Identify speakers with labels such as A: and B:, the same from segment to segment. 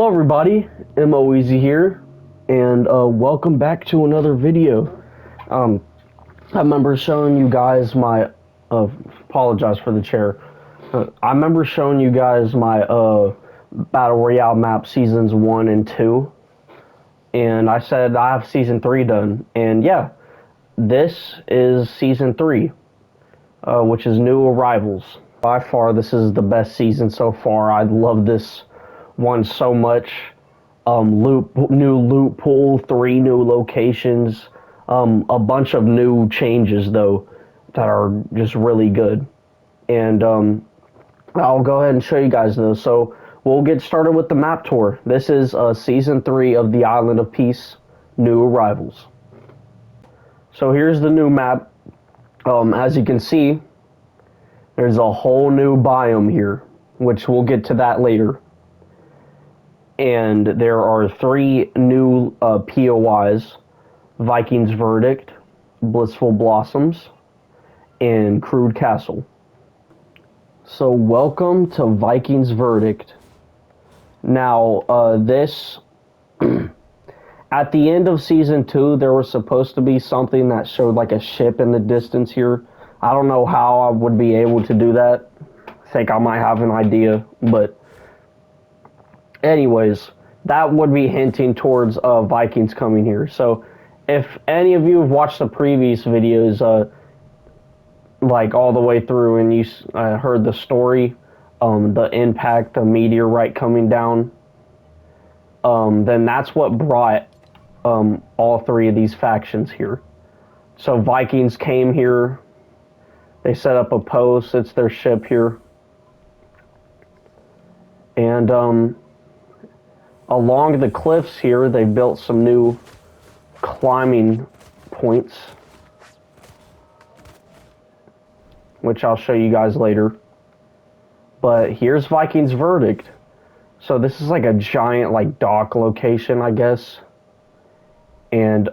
A: Hello everybody, MO Easy here, and welcome back to another video. I remember showing you guys my, apologize for the chair. I remember showing you guys my Battle Royale map seasons 1 and 2, and I said I have season 3 done, and yeah, this is season 3, which is New Arrivals. By far, this is the best season so far. I love this one so much. New loot pool, 3 new locations, a bunch of new changes though that are just really good. And I'll go ahead and show you guys those. So we'll get started with the map tour. This is season 3 of the Island of Peace, New Arrivals. So here's the new map. As you can see, there's a whole new biome here, which we'll get to that later. And there are 3 new POIs: Viking's Verdict, Blissful Blossoms, and Crude Castle. So welcome to Viking's Verdict. Now, this, at the end of Season 2, there was supposed to be something that showed like a ship in the distance here. I don't know how I would be able to do that. I think I might have an idea, but anyways, that would be hinting towards Vikings coming here. So if any of you have watched the previous videos, like all the way through, and you heard the story, the impact, the meteorite coming down, then that's what brought all 3 of these factions here. So Vikings came here, they set up a post, it's their ship here, and along the cliffs here, they built some new climbing points, which I'll show you guys later. But here's Viking's Verdict. So this is like a giant like dock location, I guess. And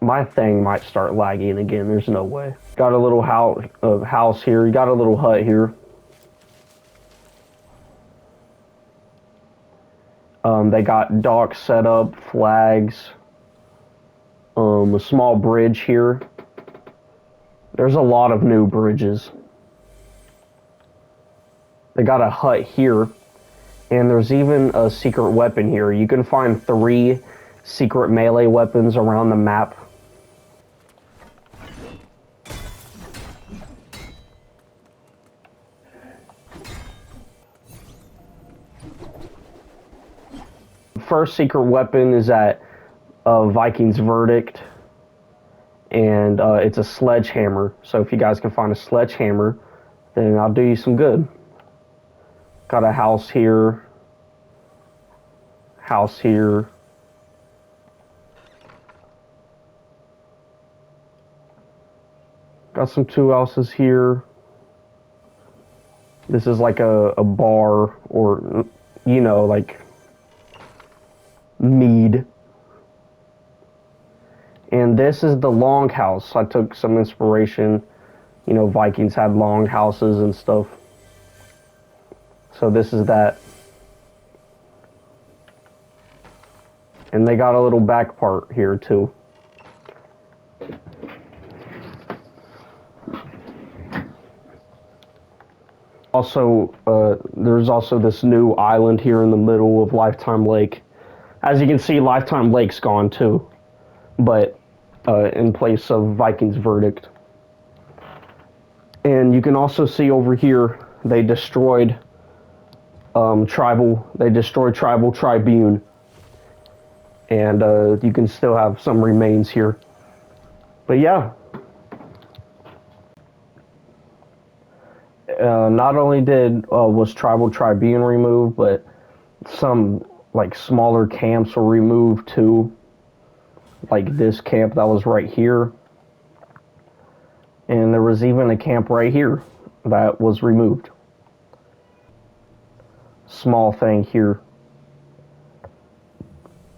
A: my thing might start lagging again. There's no way. Got a little house here. You got a little hut here. They got docks set up, flags, a small bridge here. There's a lot of new bridges. They got a hut here, and there's even a secret weapon here. You can find 3 secret melee weapons around the map. First secret weapon is at Viking's Verdict, and it's a sledgehammer. So if you guys can find a sledgehammer, then I'll do you some good. Got a house here, house here. Got some 2 houses here. This is like a bar, or, you know, like mead. And this is the longhouse. I took some inspiration. You know, Vikings had long houses and stuff. So this is that. And they got a little back part here too. Also, there's also this new island here in the middle of Lifetime Lake. As you can see, Lifetime Lake's gone too, but in place of Viking's Verdict. And you can also see over here, they destroyed Tribal Tribune, and you can still have some remains here. But yeah, not only was Tribal Tribune removed, but some like smaller camps were removed too, like this camp that was right here, and there was even a camp right here that was removed. Small thing here,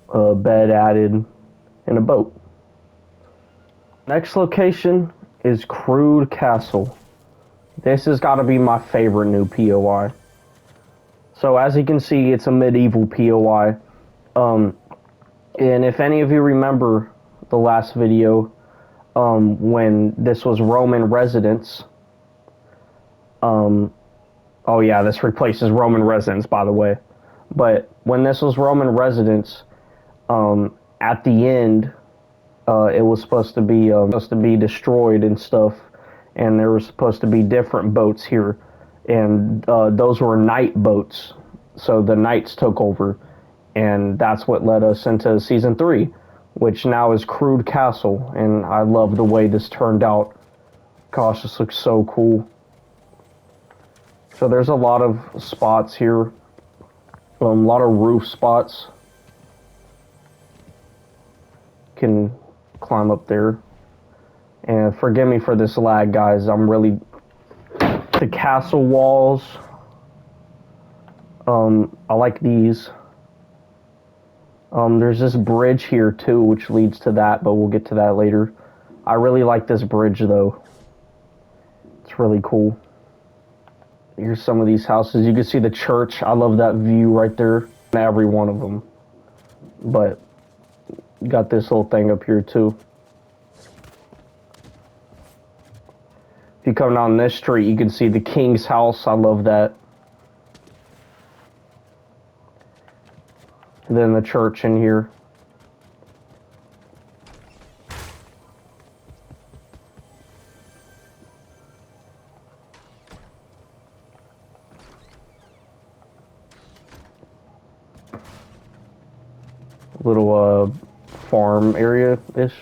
A: a bed added, and a boat. Next location is Crude Castle. This has got to be my favorite new POI. So as you can see, it's a medieval POI. And if any of you remember the last video, when this was Roman residence, oh yeah, this replaces Roman residence, by the way. But when this was Roman residence, at the end, it was supposed to be destroyed and stuff, and there were supposed to be different boats here, and those were knight boats. So the knights took over, and that's what led us into season 3, which now is Crude Castle, and I love the way this turned out. Gosh, this looks so cool. So there's a lot of spots here, a lot of roof spots. Can climb up there. And forgive me for this lag, guys. The castle walls, I like these. There's this bridge here too, which leads to that, but we'll get to that later. I really like this bridge though. It's really cool. Here's some of these houses. You can see the church. I love that view right there. Every one of them. But you got this little thing up here too. If you come down this street, you can see the king's house. I love that. And then the church in here. Little farm area-ish.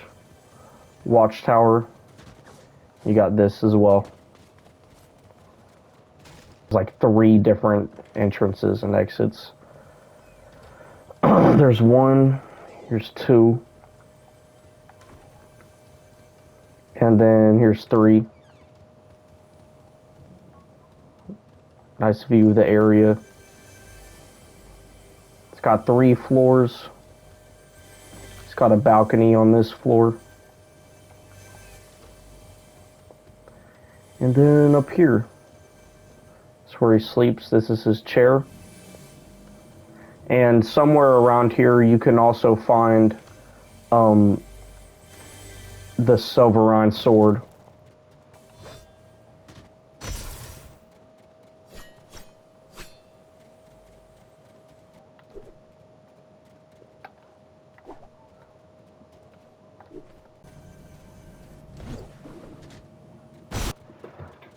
A: Watchtower. You got this as well. There's like 3 different entrances and exits. There's 1, here's 2, and then here's 3. Nice view of the area. It's got 3 floors. It's got a balcony on this floor. And then up here, that's where he sleeps. This is his chair. And somewhere around here you can also find the Silverine sword.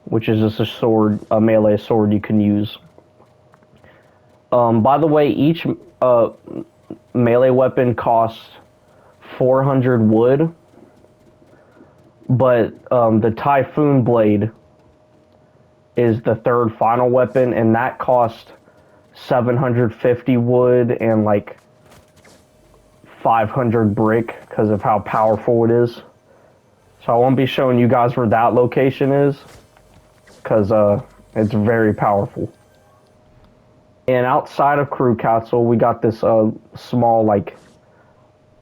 A: Which is just a sword, a melee sword you can use. By the way, each melee weapon costs 400 wood, but the Typhoon Blade is the 3rd final weapon, and that costs 750 wood and like 500 brick because of how powerful it is. So I won't be showing you guys where that location is, because it's very powerful. And outside of Crew Castle, we got this small, like,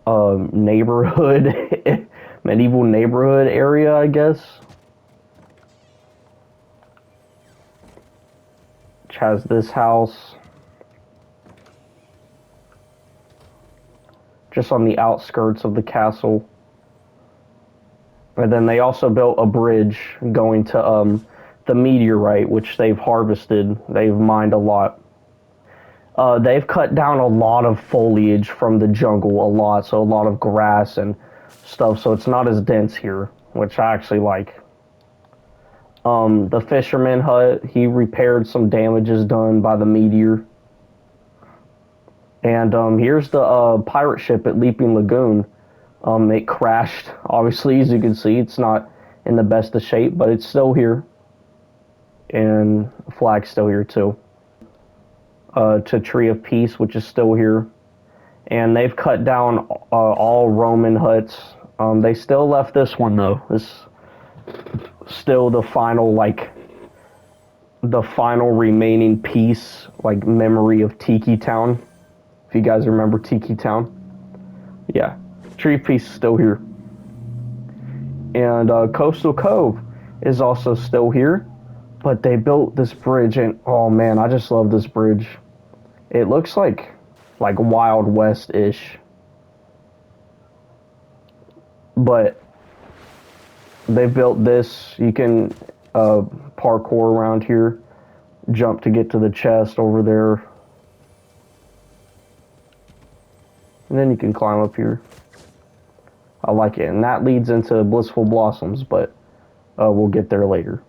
A: neighborhood, medieval neighborhood area, I guess. Which has this house. Just on the outskirts of the castle. And then they also built a bridge going to the meteorite, which they've harvested. They've mined a lot. They've cut down a lot of foliage from the jungle, so a lot of grass and stuff, so it's not as dense here, which I actually like. The fisherman hut, he repaired some damages done by the meteor. And here's the pirate ship at Leaping Lagoon. It crashed, obviously, as you can see. It's not in the best of shape, but it's still here. And the flag's still here too. To Tree of Peace, which is still here. And they've cut down all Roman huts. They still left this one though. This still the final, like, the final remaining piece, like, memory of Tiki Town. If you guys remember Tiki Town. Yeah, Tree of Peace is still here. And Coastal Cove is also still here. But they built this bridge, and oh man, I just love this bridge. It looks like Wild West-ish. But they built this. You can parkour around here, jump to get to the chest over there, and then you can climb up here. I like it, and that leads into Blissful Blossoms, but we'll get there later.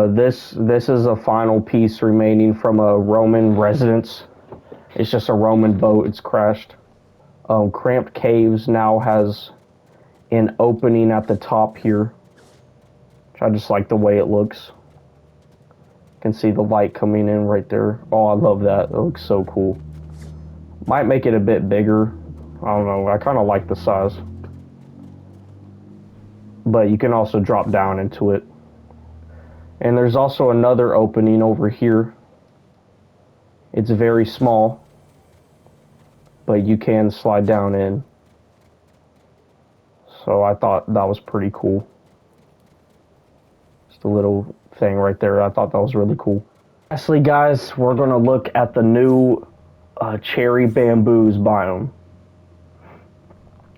A: This is a final piece remaining from a Roman residence. It's just a Roman boat. It's crashed. Cramped Caves now has an opening at the top here. Which I just like the way it looks. You can see the light coming in right there. Oh, I love that. It looks so cool. Might make it a bit bigger. I don't know. I kind of like the size. But you can also drop down into it. And there's also another opening over here. It's very small, but you can slide down in. So I thought that was pretty cool. Just a little thing right there. I thought that was really cool. Lastly, guys, we're going to look at the new cherry bamboos biome.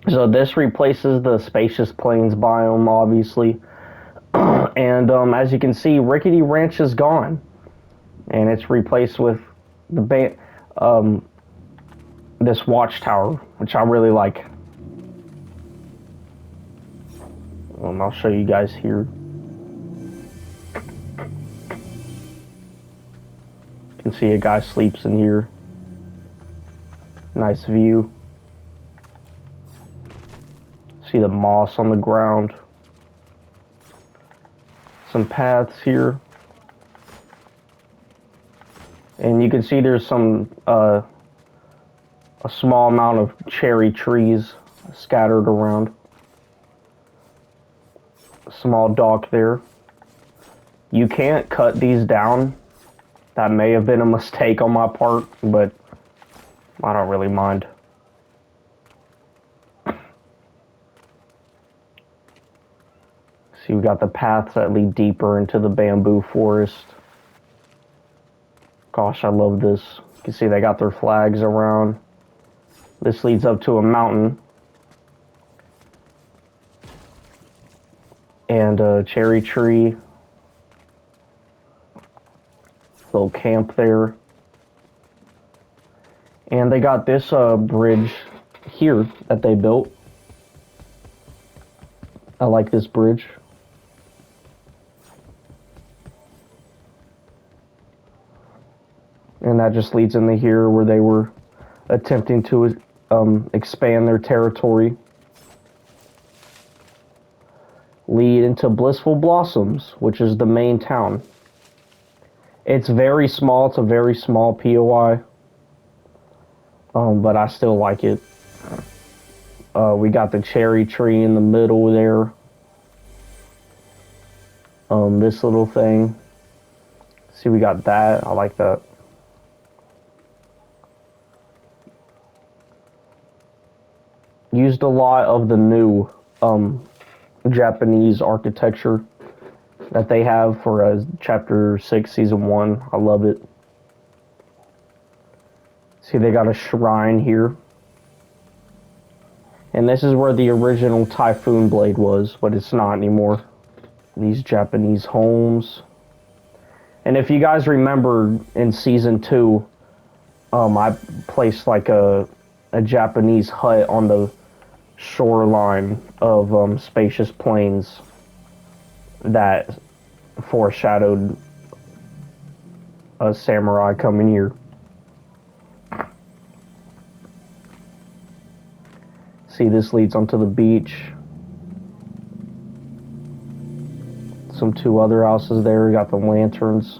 A: So this replaces the spacious plains biome, obviously. And as you can see, Rickety Ranch is gone. And it's replaced with the this watchtower, which I really like. I'll show you guys here. You can see a guy sleeps in here. Nice view. See the moss on the ground. Some paths here. And you can see there's some a small amount of cherry trees scattered around. Small dock there. You can't cut these down. That may have been a mistake on my part, but I don't really mind. See, we got the paths that lead deeper into the bamboo forest. Gosh, I love this. You can see they got their flags around. This leads up to a mountain. And a cherry tree. Little camp there. And they got this bridge here that they built. I like this bridge. And that just leads into here where they were attempting to expand their territory. Lead into Blissful Blossoms, which is the main town. It's very small. It's a very small POI. But I still like it. We got the cherry tree in the middle there. This little thing. See, we got that. I like that. Used a lot of the new Japanese architecture that they have for Chapter 6, Season 1. I love it. See, they got a shrine here. And this is where the original Typhoon Blade was, but it's not anymore. These Japanese homes. And if you guys remember in Season 2, I placed like a Japanese hut on the shoreline of Spacious Plains that foreshadowed a samurai coming here. See, this leads onto the beach. Some two other houses there. We got the lanterns.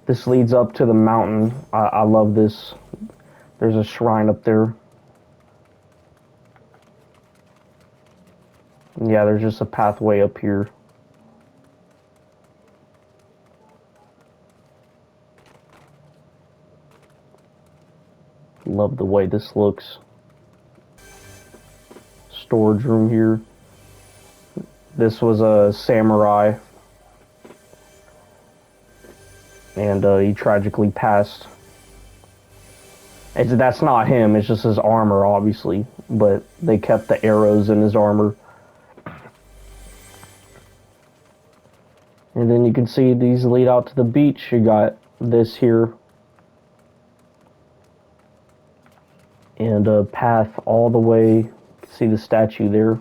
A: This leads up to the mountain. I love this. There's a shrine up there. Yeah, there's just a pathway up here. Love the way this looks. Storage room here. This was a samurai, and he tragically passed. That's not him, it's just his armor, obviously, but they kept the arrows in his armor. And then you can see these lead out to the beach. You got this here, and a path all the way. You can see the statue there.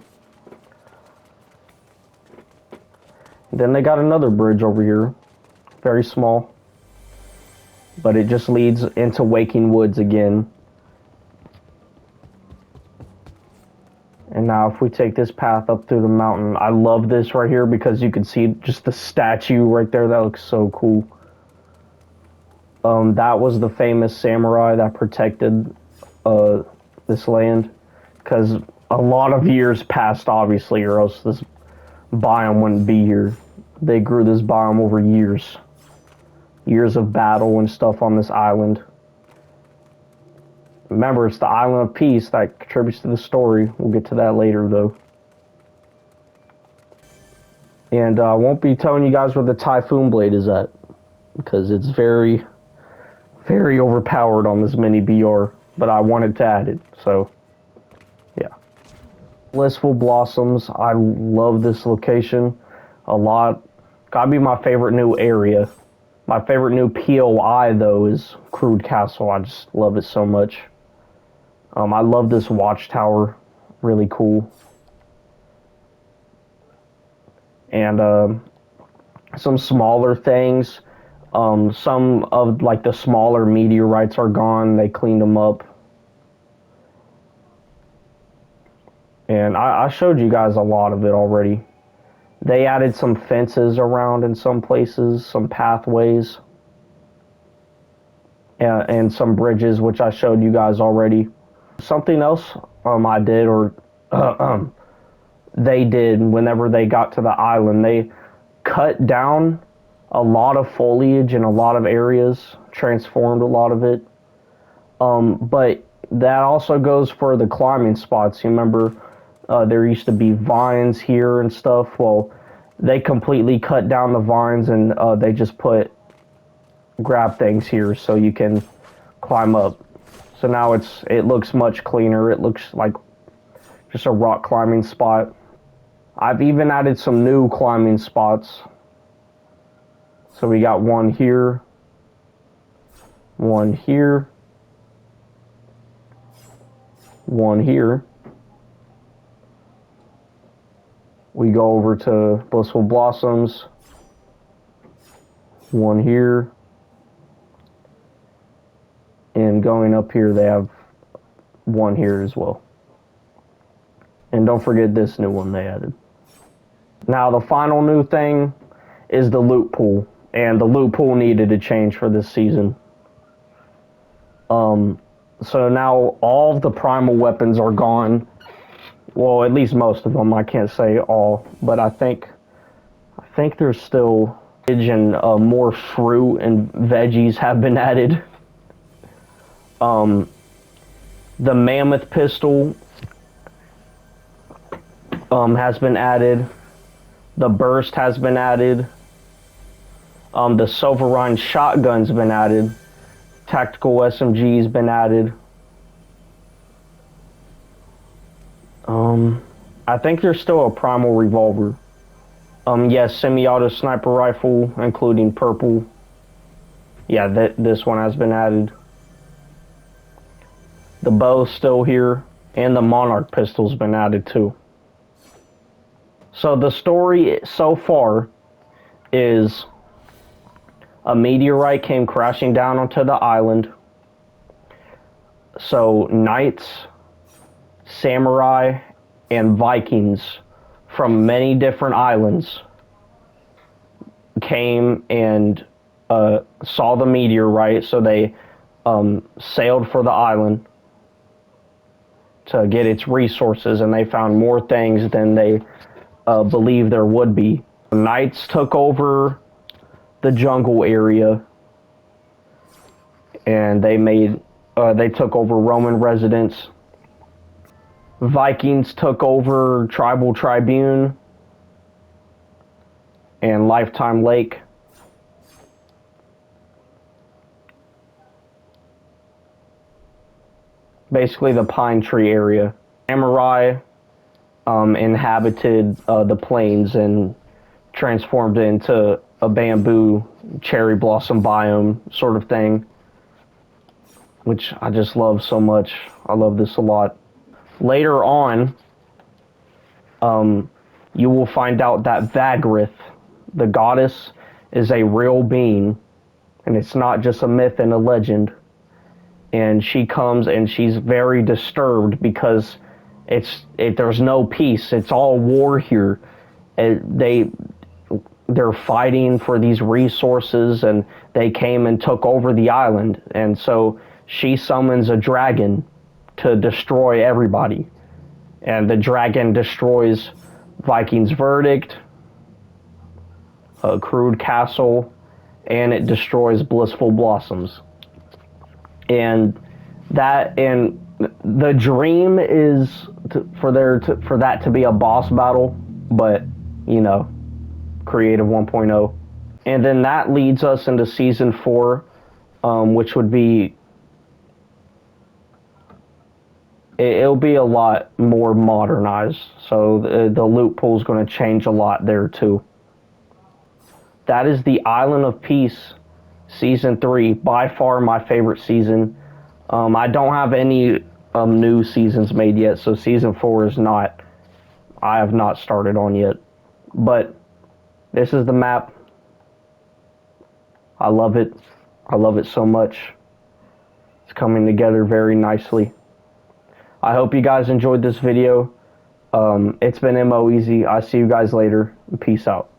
A: Then they got another bridge over here, very small, but it just leads into Waking Woods again. And now if we take this path up through the mountain, I love this right here because you can see just the statue right there. That looks so cool. That was the famous samurai that protected this land, because a lot of years passed, obviously, or else this biome wouldn't be here. They grew this biome over years. Years of battle and stuff on this island. Remember, it's the Island of Peace that contributes to the story. We'll get to that later, though. And I won't be telling you guys where the Typhoon Blade is at, because it's very, very overpowered on this mini BR. But I wanted to add it, so yeah. Blissful Blossoms. I love this location a lot. Gotta be my favorite new area. My favorite new POI, though, is Crude Castle. I just love it so much. I love this watchtower. Really cool. And some smaller things. Some of, like, the smaller meteorites are gone. They cleaned them up. And I showed you guys a lot of it already. They added some fences around in some places, some pathways, and some bridges, which I showed you guys already. Something else I did, or they did whenever they got to the island, they cut down a lot of foliage in a lot of areas, transformed a lot of it. But that also goes for the climbing spots. You remember there used to be vines here and stuff. Well, they completely cut down the vines, and they just put grab things here so you can climb up. So now it looks much cleaner. It looks like just a rock climbing spot. I've even added some new climbing spots. So we got one here, one here, one here. We go over to Blissful Blossoms, one here, and going up here they have one here as well. And don't forget this new one they added. Now the final new thing is the loot pool, and the loot pool needed to change for this season. So now all of the primal weapons are gone. Well, at least most of them. I can't say all, but I think there's still and more fruit and veggies have been added. The mammoth pistol has been added. The burst has been added. The Silverine shotgun's been added. Tactical SMG's been added. I think there's still a primal revolver. Yes, semi-auto sniper rifle, including purple. Yeah, this one has been added. The bow's still here, and the Monarch pistol's been added too. So the story so far is a meteorite came crashing down onto the island. So knights, samurai, and Vikings from many different islands came and saw the meteorite, so they sailed for the island to get its resources, and they found more things than they believed there would be. Knights took over the jungle area, and they took over Roman residents. Vikings took over Tribal Tribune, and Lifetime Lake. Basically the pine tree area. Samurai inhabited the plains and transformed it into a bamboo cherry blossom biome sort of thing, which I just love so much. I love this a lot. Later on, you will find out that Vagrith, the goddess, is a real being, and it's not just a myth and a legend. And she comes and she's very disturbed because there's no peace. It's all war here. They're fighting for these resources, and they came and took over the island. And so she summons a dragon to destroy everybody. And the dragon destroys Viking's Verdict, Crude Castle, and it destroys Blissful Blossoms. And the dream is for that to be a boss battle, but you know, Creative 1.0. And then that leads us into Season 4, which would be, it'll be a lot more modernized, so the loot pool is going to change a lot there too. That is the Island of Peace, Season 3, by far my favorite season. I don't have any new seasons made yet, so Season 4 is not, I have not started on yet. But this is the map. I love it. I love it so much. It's coming together very nicely. I hope you guys enjoyed this video. It's been MO Easy. I'll see you guys later. Peace out.